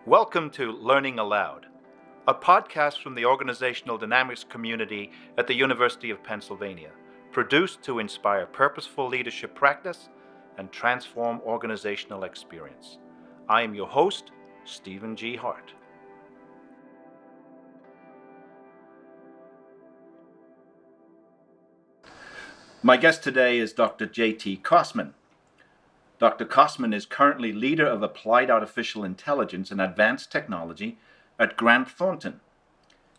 Welcome to Learning Aloud, a podcast from the Organizational Dynamics community at the University of Pennsylvania, produced to inspire purposeful leadership practice and transform organizational experience. I am your host, Stephen G. Hart. My guest today is Dr. J.T. Kostman. Dr. Kostman is currently leader of Applied Artificial Intelligence and Advanced Technology at Grant Thornton.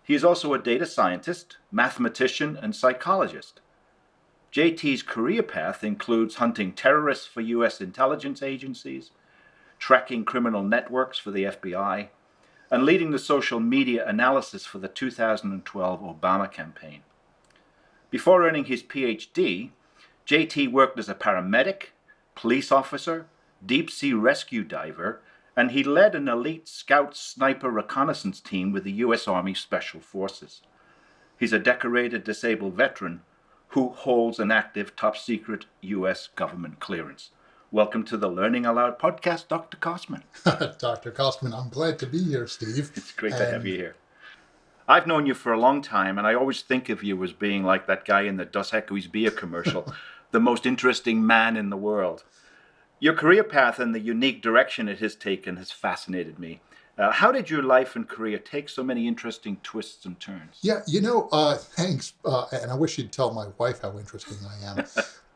He is also a data scientist, mathematician, and psychologist. JT's career path includes hunting terrorists for U.S. intelligence agencies, tracking criminal networks for the FBI, and leading the social media analysis for the 2012 Obama campaign. Before earning his PhD, JT worked as a paramedic, police officer, deep-sea rescue diver, and he led an elite scout sniper reconnaissance team with the U.S. Army Special Forces. He's a decorated disabled veteran who holds an active top-secret U.S. government clearance. Welcome to the Learning Aloud podcast, Dr. Kostman. Dr. Kostman, I'm glad to be here, Steve. It's great to have you here. I've known you for a long time, and I always think of you as being like that guy in the Dos Equis beer commercial, the most interesting man in the world. Your career path and the unique direction it has taken has fascinated me. How did your life and career take so many interesting twists and turns? Yeah, thanks. And I wish you'd tell my wife how interesting I am.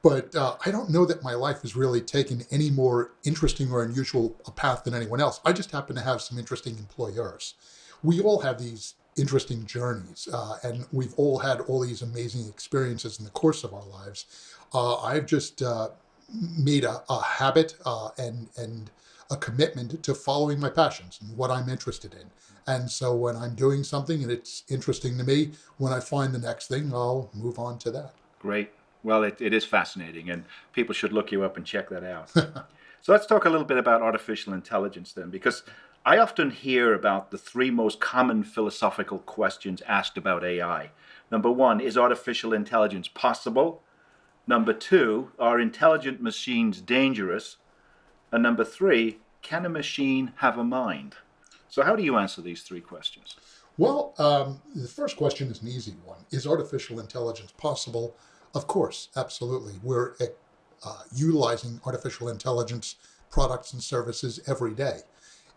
But I don't know that my life has really taken any more interesting or unusual a path than anyone else. I just happen to have some interesting employers. We all have these interesting journeys, and we've all had all these amazing experiences in the course of our lives. I've just made a habit and a commitment to following my passions and what I'm interested in. And so when I'm doing something and it's interesting to me, when I find the next thing, I'll move on to that. Great. Well, it is fascinating, and people should look you up and check that out. So let's talk a little bit about artificial intelligence then, because I often hear about the three most common philosophical questions asked about AI. Number one, is artificial intelligence possible? Number two, are intelligent machines dangerous? And number three, can a machine have a mind? So how do you answer these three questions? Well, the first question is an easy one. Is artificial intelligence possible? Of course, absolutely. We're utilizing artificial intelligence products and services every day.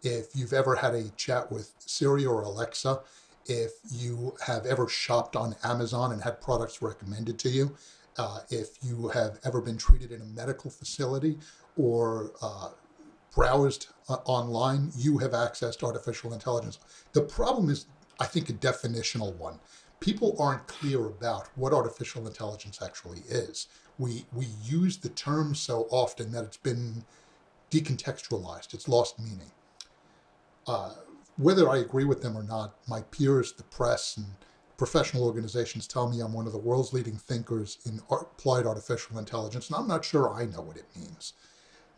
If you've ever had a chat with Siri or Alexa, if you have ever shopped on Amazon and had products recommended to you, if you have ever been treated in a medical facility or browsed online, you have accessed artificial intelligence. The problem is, I think, a definitional one. People aren't clear about what artificial intelligence actually is. We use the term so often that it's been decontextualized. It's lost meaning. Whether I agree with them or not, my peers, the press, and professional organizations tell me I'm one of the world's leading thinkers in applied artificial intelligence, and I'm not sure I know what it means.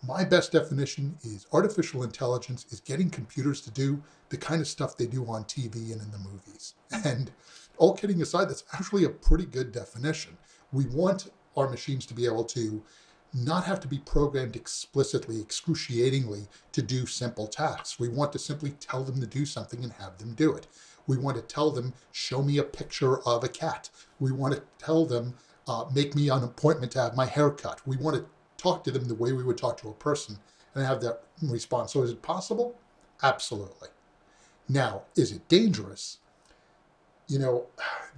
My best definition is artificial intelligence is getting computers to do the kind of stuff they do on TV and in the movies. And all kidding aside, that's actually a pretty good definition. We want our machines to be able to not have to be programmed explicitly, excruciatingly to do simple tasks. We want to simply tell them to do something and have them do it. We want to tell them, show me a picture of a cat. We want to tell them, make me an appointment to have my hair cut. We want to talk to them the way we would talk to a person and have that response. So is it possible? Absolutely. Now, is it dangerous? There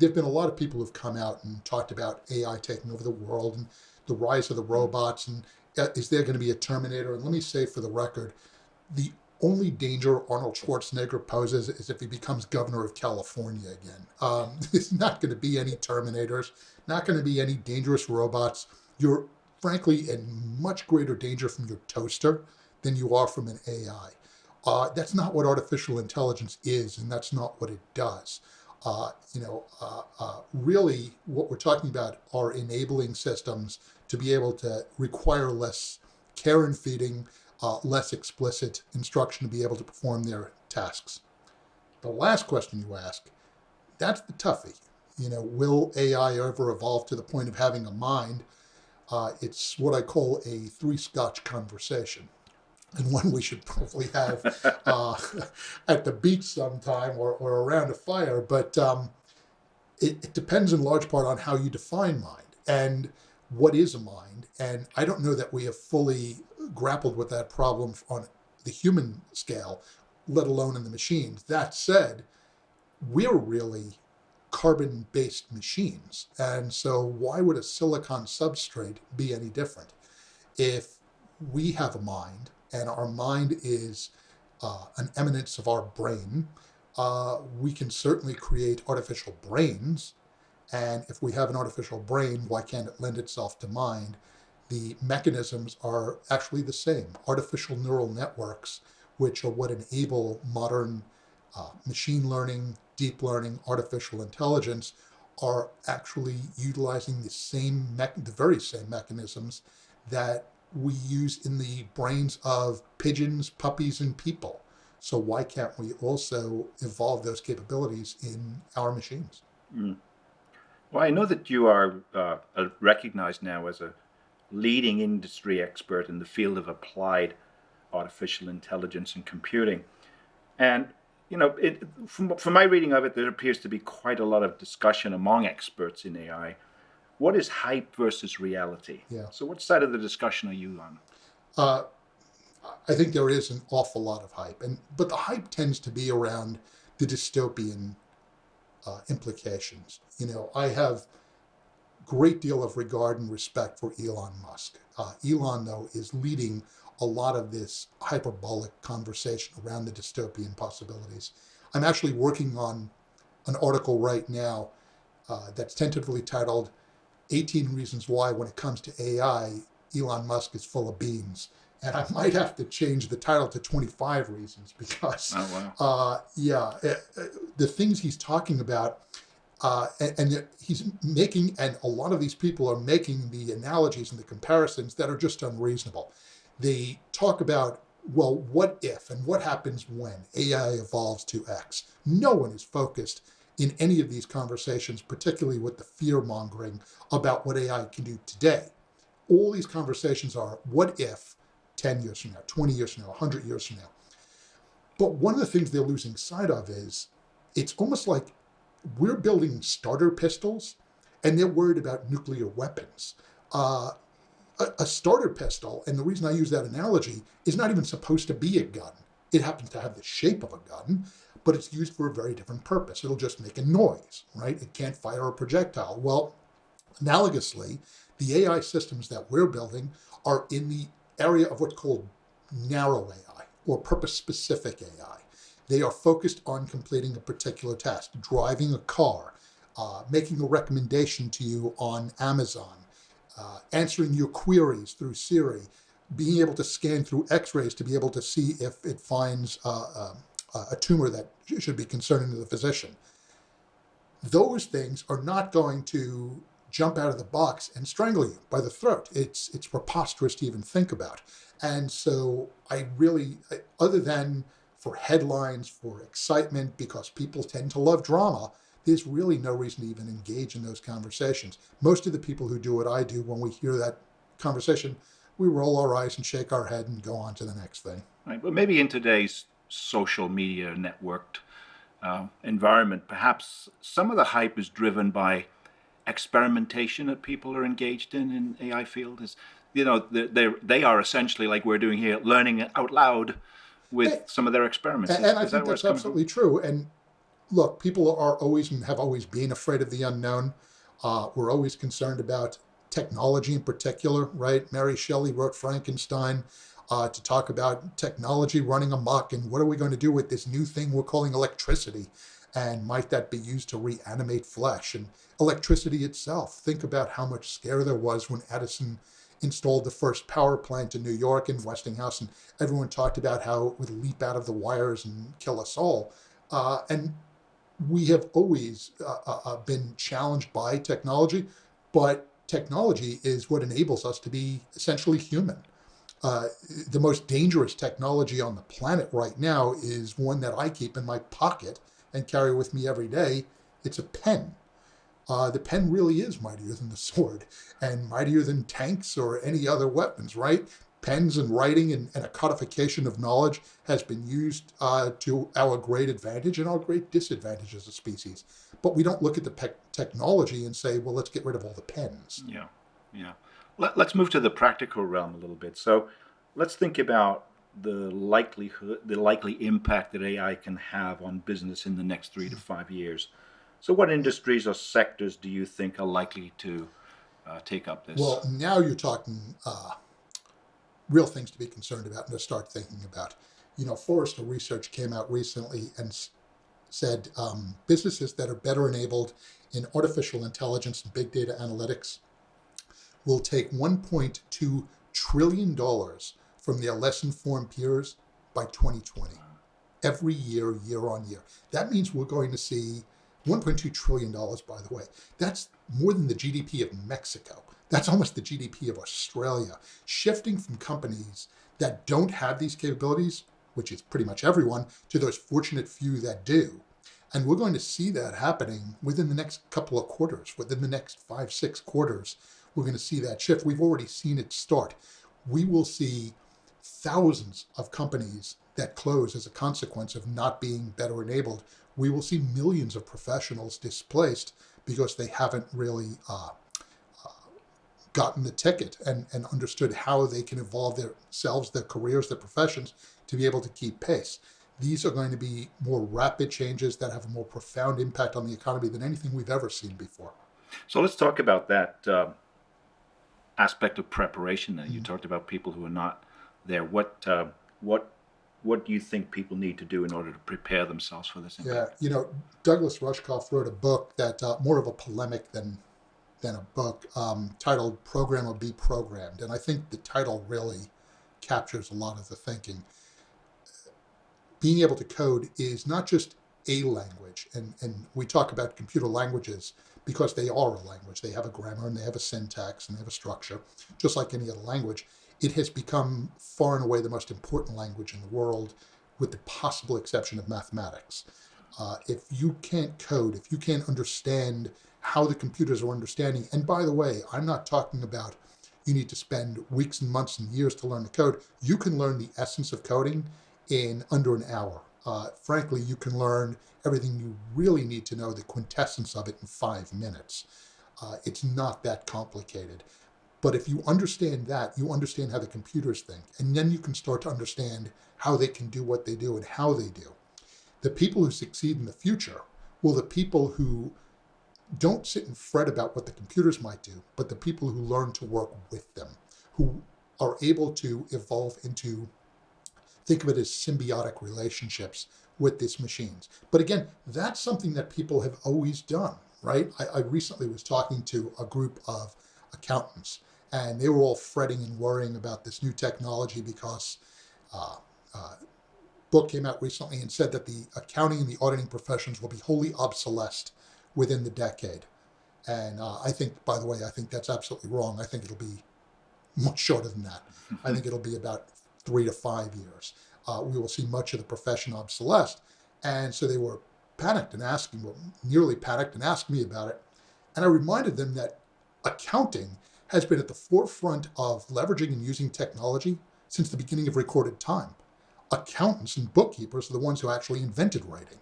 have been a lot of people who've come out and talked about AI taking over the world and the rise of the robots, and is there going to be a Terminator? And let me say for the record, the only danger Arnold Schwarzenegger poses is if he becomes governor of California again. There's not going to be any Terminators, not going to be any dangerous robots. You're frankly in much greater danger from your toaster than you are from an AI. That's not what artificial intelligence is, and that's not what it does. Really what we're talking about are enabling systems to be able to require less care and feeding, less explicit instruction to be able to perform their tasks. The last question you ask, that's the toughie. Will AI ever evolve to the point of having a mind? It's what I call a three-scotch conversation. and one we should probably have at the beach sometime or around a fire. But it depends in large part on how you define mind and what is a mind. And I don't know that we have fully grappled with that problem on the human scale, let alone in the machines. That said, we're really carbon-based machines. And so why would a silicon substrate be any different? If we have a mind and our mind is an eminence of our brain, we can certainly create artificial brains. And if we have an artificial brain, why can't it lend itself to mind? The mechanisms are actually the same. Artificial neural networks, which are what enable modern machine learning, deep learning, artificial intelligence, are actually utilizing the very same mechanisms that we use in the brains of pigeons, puppies, and people. So why can't we also evolve those capabilities in our machines? Mm. Well, I know that you are recognized now as a leading industry expert in the field of applied artificial intelligence and computing. And, from my reading of it, there appears to be quite a lot of discussion among experts in AI. What is hype versus reality? Yeah. So what side of the discussion are you on? Uh, I think there is an awful lot of hype, but the hype tends to be around the dystopian implications. I have great deal of regard and respect for Elon Musk. Elon, though, is leading a lot of this hyperbolic conversation around the dystopian possibilities. I'm actually working on an article right now that's tentatively titled 18 Reasons Why, when it comes to AI, Elon Musk is full of beans. And I might have to change the title to 25 Reasons because, the things he's talking about, and he's making, and a lot of these people are making the analogies and the comparisons that are just unreasonable. They talk about, well, what if and what happens when AI evolves to X? No one is focused in any of these conversations, particularly with the fear-mongering about what AI can do today. All these conversations are, what if 10 years from now, 20 years from now, 100 years from now? But one of the things they're losing sight of is it's almost like we're building starter pistols and they're worried about nuclear weapons. A starter pistol, and the reason I use that analogy, is not even supposed to be a gun. It happens to have the shape of a gun, but it's used for a very different purpose. It'll just make a noise, right? It can't fire a projectile. Well, analogously, the AI systems that we're building are in the area of what's called narrow AI or purpose-specific AI. They are focused on completing a particular task, driving a car, making a recommendation to you on Amazon, answering your queries through Siri, being able to scan through X-rays to be able to see if it finds a tumor that should be concerning to the physician. Those things are not going to jump out of the box and strangle you by the throat. It's preposterous to even think about. And so I really, other than for headlines, for excitement, because people tend to love drama, there's really no reason to even engage in those conversations. Most of the people who do what I do, when we hear that conversation, we roll our eyes and shake our head and go on to the next thing. Right, but maybe in today's social media networked environment, perhaps some of the hype is driven by experimentation that people are engaged in AI field. Is they are essentially, like we're doing here, learning out loud with some of their experiments. And I think that's absolutely true. And look, people are always and have always been afraid of the unknown. We're always concerned about technology in particular, right? Mary Shelley wrote Frankenstein to talk about technology running amok and what are we going to do with this new thing we're calling electricity? And might that be used to reanimate flesh? And electricity itself, think about how much scare there was when Edison installed the first power plant in New York and Westinghouse, and everyone talked about how it would leap out of the wires and kill us all. And we have always been challenged by technology, but technology is what enables us to be essentially human. The most dangerous technology on the planet right now is one that I keep in my pocket and carry with me every day. It's a pen. The pen really is mightier than the sword and mightier than tanks or any other weapons, right? pens and writing and a codification of knowledge has been used to our great advantage and our great disadvantage as a species. But we don't look at the technology and say, well, let's get rid of all the pens. Yeah, yeah. Let's move to the practical realm a little bit. So let's think about the likely impact that AI can have on business in the next 3 to 5 years. So what industries or sectors do you think are likely to take up this? Well, now you're talking real things to be concerned about and to start thinking about. Forrester Research came out recently and said businesses that are better enabled in artificial intelligence and big data analytics will take $1.2 trillion from their less informed peers by 2020. Every year, year on year. That means we're going to see $1.2 trillion, by the way. That's more than the GDP of Mexico. That's almost the GDP of Australia. Shifting from companies that don't have these capabilities, which is pretty much everyone, to those fortunate few that do. And we're going to see that happening within the next couple of quarters, within the next 5-6 quarters. We're going to see that shift. We've already seen it start. We will see thousands of companies that close as a consequence of not being better enabled. We will see millions of professionals displaced because they haven't really gotten the ticket and understood how they can evolve themselves, their careers, their professions to be able to keep pace. These are going to be more rapid changes that have a more profound impact on the economy than anything we've ever seen before. So let's talk about that aspect of preparation. That you Mm-hmm. talked about people who are not there. What do you think people need to do in order to prepare themselves for this impact? Yeah, Douglas Rushkoff wrote a book that more of a polemic than a book titled "Program or Be Programmed," and I think the title really captures a lot of the thinking. Being able to code is not just a language, and we talk about computer languages because they are a language. They have a grammar and they have a syntax and they have a structure, just like any other language. It has become far and away the most important language in the world, with the possible exception of mathematics. If you can't code, if you can't understand how the computers are understanding, and by the way, I'm not talking about you need to spend weeks and months and years to learn the code. You can learn the essence of coding in under an hour. Frankly, you can learn everything you really need to know, the quintessence of it, in 5 minutes. It's not that complicated. But if you understand that, you understand how the computers think, and then you can start to understand how they can do what they do and how they do. The people who succeed in the future will the people who don't sit and fret about what the computers might do, but the people who learn to work with them, who are able to evolve into, think of it as symbiotic relationships with these machines. But again, that's something that people have always done, right? I recently was talking to a group of accountants, and they were all fretting and worrying about this new technology because book came out recently and said that the accounting and the auditing professions will be wholly obsolete within the decade. And I think, by the way, I think that's absolutely wrong. I think it'll be much shorter than that. I think it'll be about 3 to 5 years. We will see much of the profession obsolete. And so they were panicked and asking, well, nearly panicked and asked me about it. And I reminded them that accounting has been at the forefront of leveraging and using technology since the beginning of recorded time. Accountants and bookkeepers are the ones who actually invented writing.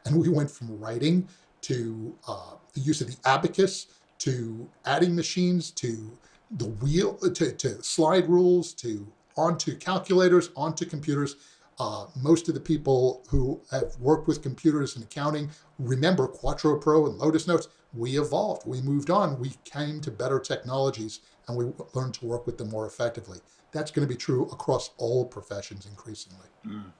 And we went from writing to the use of the abacus, to adding machines, to the wheel, to slide rules, to onto calculators, onto computers. Most of the people who have worked with computers and accounting remember Quattro Pro and Lotus Notes. We evolved, we moved on, we came to better technologies, and we learned to work with them more effectively. That's going to be true across all professions increasingly. Mm.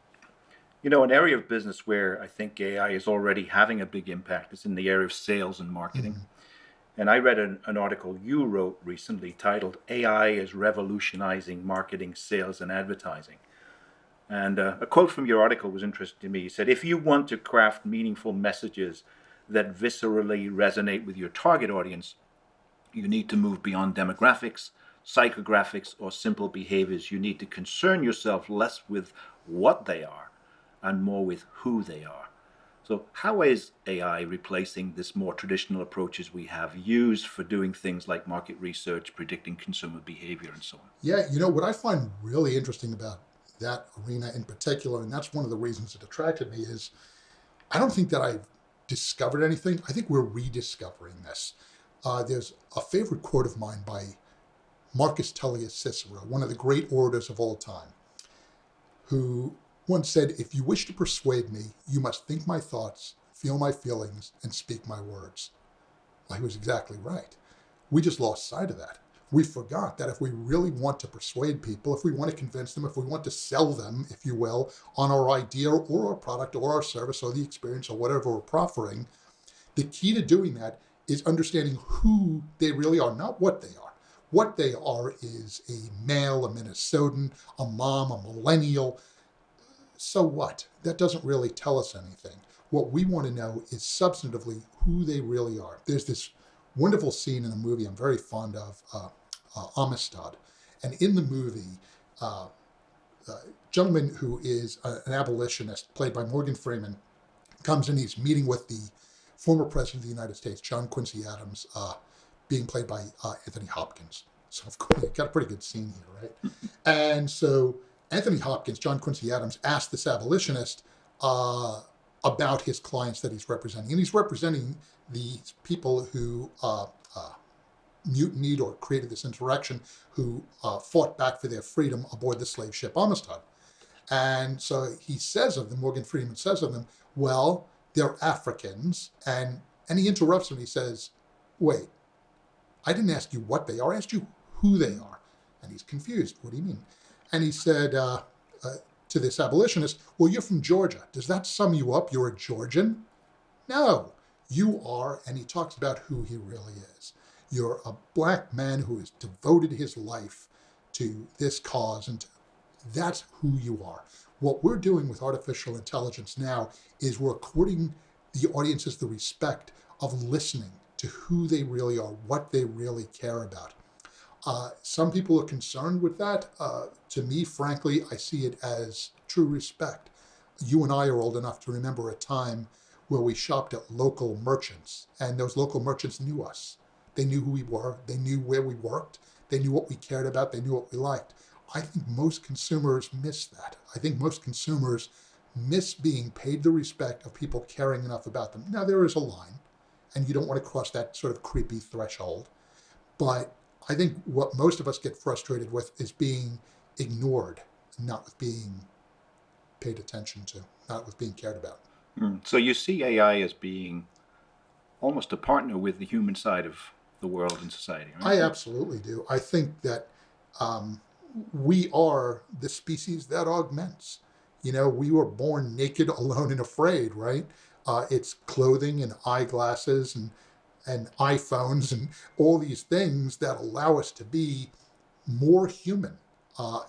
An area of business where I think AI is already having a big impact is in the area of sales and marketing. Mm-hmm. And I read an article you wrote recently titled "AI is Revolutionizing Marketing, Sales, and Advertising." And a quote from your article was interesting to me. You said, "If you want to craft meaningful messages that viscerally resonate with your target audience, you need to move beyond demographics, psychographics, or simple behaviors. You need to concern yourself less with what they are and more with who they are." So, how is AI replacing this more traditional approaches we have used for doing things like market research, predicting consumer behavior, and so on? Yeah, what I find really interesting about that arena in particular, and that's one of the reasons it attracted me, is I don't think that I've discovered anything. I think we're rediscovering this. There's a favorite quote of mine by Marcus Tullius Cicero, one of the great orators of all time, who once said, "If you wish to persuade me, you must think my thoughts, feel my feelings, and speak my words." Well, he was exactly right. We just lost sight of that. We forgot that if we really want to persuade people, if we want to convince them, if we want to sell them, if you will, on our idea or our product or our service or the experience or whatever we're proffering, the key to doing that is understanding who they really are, not what they are. What they are is a male, a Minnesotan, a mom, a millennial. So what? That doesn't really tell us anything. What we want to know is substantively who they really are. There's this wonderful scene in a movie I'm very fond of, Amistad. And in the movie, a gentleman who is an abolitionist, played by Morgan Freeman, comes in, he's meeting with the former president of the United States, John Quincy Adams, being played by Anthony Hopkins. So, of course, you've got a pretty good scene here, right? And so Anthony Hopkins, John Quincy Adams, asked this abolitionist about his clients that he's representing. And he's representing these people who mutinied or created this insurrection, who fought back for their freedom aboard the slave ship Amistad. And so he says of them, Morgan Freeman says of them, well, they're Africans. And he interrupts him and he says, wait, I didn't ask you what they are, I asked you who they are. And he's confused. What do you mean? And he said to this abolitionist, well, you're from Georgia. Does that sum you up? You're a Georgian? No, you are. And he talks about who he really is. You're a black man who has devoted his life to this cause, and that's who you are. What we're doing with artificial intelligence now is we're according the audiences the respect of listening to who they really are, what they really care about. Some people are concerned with that. To me, frankly, I see it as true respect. You and I are old enough to remember a time where we shopped at local merchants, and those local merchants knew us. They knew who we were. They knew where we worked. They knew what we cared about. They knew what we liked. I think most consumers miss that. I think most consumers miss being paid the respect of people caring enough about them. Now, there is a line, and you don't want to cross that sort of creepy threshold. But I think what most of us get frustrated with is being ignored, not with being paid attention to, not with being cared about. So you see AI as being almost a partner with the human side of the world and society, right? I absolutely do. I think that we are the species that augments. We were born naked, alone, and afraid, right? It's clothing and eyeglasses and iPhones and all these things that allow us to be more human.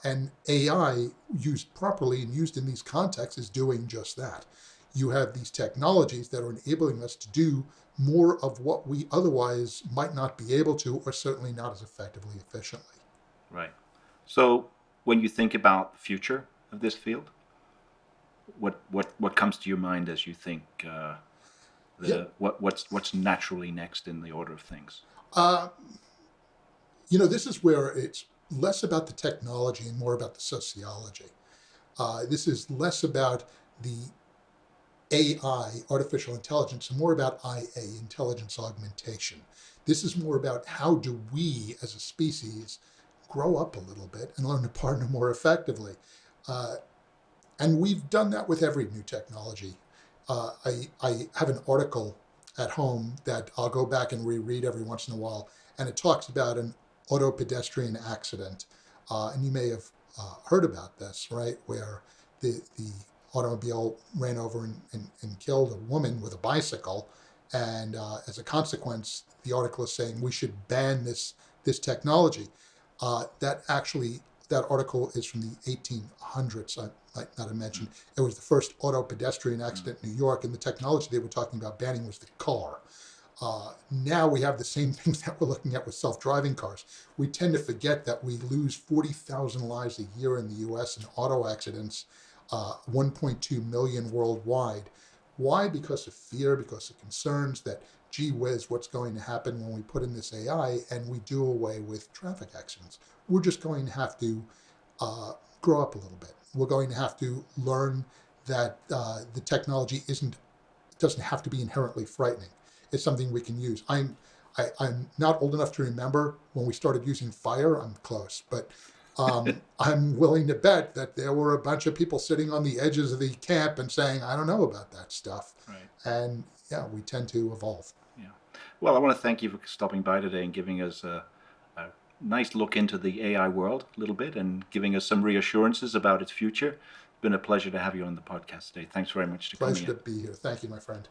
And AI, used properly and used in these contexts, is doing just that. You have these technologies that are enabling us to do more of what we otherwise might not be able to, or certainly not as effectively, efficiently. Right. So when you think about the future of this field, what comes to your mind as you think what's naturally next in the order of things? This is where it's less about the technology and more about the sociology. This is less about the AI, artificial intelligence, and more about IA, intelligence augmentation. This is more about how do we as a species grow up a little bit and learn to partner more effectively. And we've done that with every new technology. I have an article at home that I'll go back and reread every once in a while, and it talks about an auto pedestrian accident. And you may have heard about this, right, where the automobile ran over and killed a woman with a bicycle. And as a consequence, the article is saying we should ban this technology. That article is from the 1800s. I might not have mentioned. It was the first auto pedestrian accident in New York, and the technology they were talking about banning was the car. Now we have the same things that we're looking at with self-driving cars. We tend to forget that we lose 40,000 lives a year in the U.S. in auto accidents, 1.2 million worldwide. Why? Because of fear, because of concerns that, gee whiz, what's going to happen when we put in this AI and we do away with traffic accidents? We're just going to have to grow up a little bit. We're going to have to learn that the technology doesn't have to be inherently frightening. It's something we can use. I'm not old enough to remember when we started using fire. I'm close, but I'm willing to bet that there were a bunch of people sitting on the edges of the camp and saying, "I don't know about that stuff." Right. And yeah, we tend to evolve. Yeah. Well, I want to thank you for stopping by today and giving us a nice look into the AI world a little bit and giving us some reassurances about its future. It's been a pleasure to have you on the podcast today. Thanks very much for coming in. Pleasure to be here. Thank you, my friend.